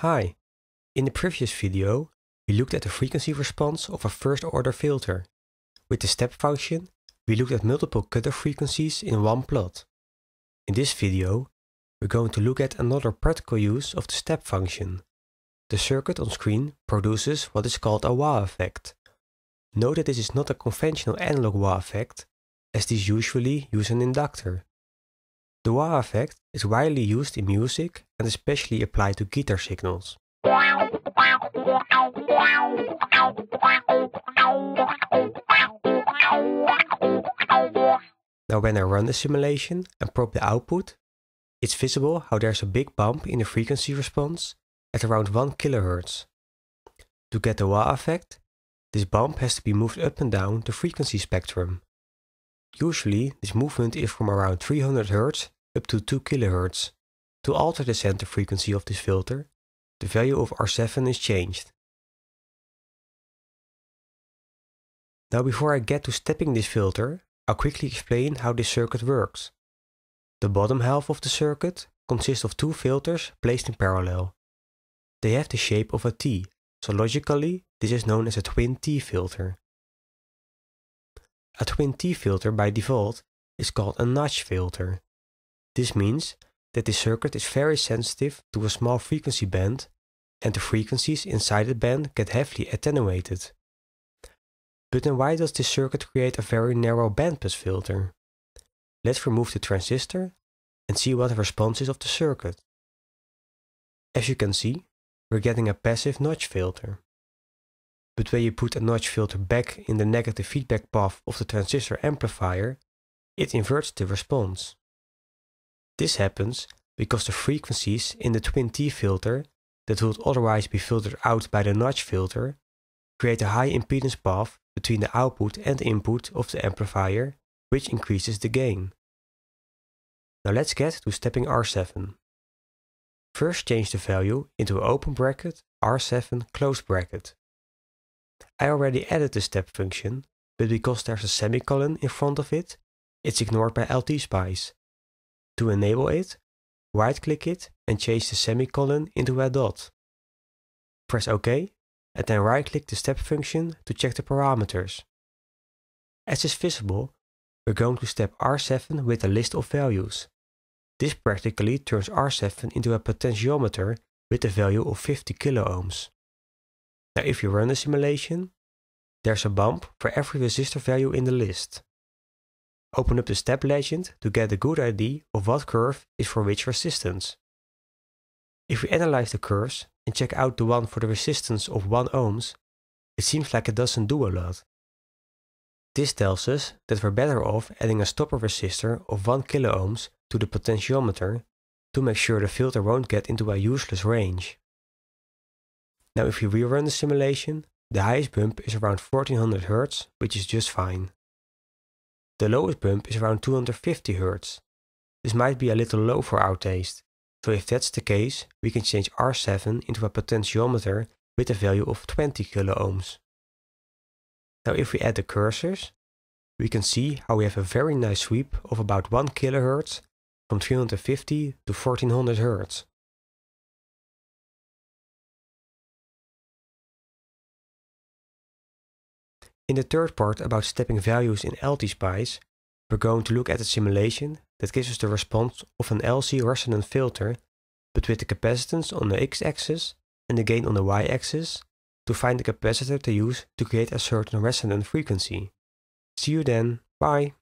Hi! In the previous video, we looked at the frequency response of a first-order filter. With the step function, we looked at multiple cutoff frequencies in one plot. In this video, we're going to look at another practical use of the step function. The circuit on screen produces what is called a wah effect. Note that this is not a conventional analog wah effect, as these usually use an inductor. The wah effect is widely used in music and especially applied to guitar signals. Now when I run the simulation and probe the output, it's visible how there's a big bump in the frequency response at around 1 kHz. To get the wah effect, this bump has to be moved up and down the frequency spectrum. Usually this movement is from around 300 Hz up to 2 kHz. To alter the center frequency of this filter, the value of R7 is changed. Now before I get to stepping this filter, I'll quickly explain how this circuit works. The bottom half of the circuit consists of two filters placed in parallel. They have the shape of a T, so logically this is known as a twin T filter. A twin T filter by default is called a notch filter. This means that this circuit is very sensitive to a small frequency band and the frequencies inside the band get heavily attenuated. But then why does this circuit create a very narrow bandpass filter? Let's remove the transistor and see what the response is of the circuit. As you can see, we're getting a passive notch filter. But when you put a notch filter back in the negative feedback path of the transistor amplifier, it inverts the response. This happens because the frequencies in the twin T filter that would otherwise be filtered out by the notch filter create a high impedance path between the output and input of the amplifier, which increases the gain. Now let's get to stepping R7. First change the value into an open bracket R7 close bracket. I already added the step function, but because there's a semicolon in front of it, it's ignored by LTSpice. To enable it, right-click it and change the semicolon into a dot. Press OK and then right-click the step function to check the parameters. As is visible, we're going to step R7 with a list of values. This practically turns R7 into a potentiometer with a value of 50 kiloohms. Now if you run the simulation, there's a bump for every resistor value in the list. Open up the step legend to get a good idea of what curve is for which resistance. If we analyze the curves and check out the one for the resistance of 1 ohms, it seems like it doesn't do a lot. This tells us that we're better off adding a stopper resistor of 1 kiloohms to the potentiometer to make sure the filter won't get into a useless range. Now if we rerun the simulation, the highest bump is around 1400 Hz, which is just fine. The lowest bump is around 250 Hz. This might be a little low for our taste, so if that's the case, we can change R7 into a potentiometer with a value of 20 kiloohms. Now if we add the cursors, we can see how we have a very nice sweep of about 1 kHz from 350 to 1400 Hz. In the third part about stepping values in LTSpice, we're going to look at a simulation that gives us the response of an LC resonant filter, but with the capacitance on the x-axis and the gain on the y-axis, to find the capacitor to use to create a certain resonant frequency. See you then, bye!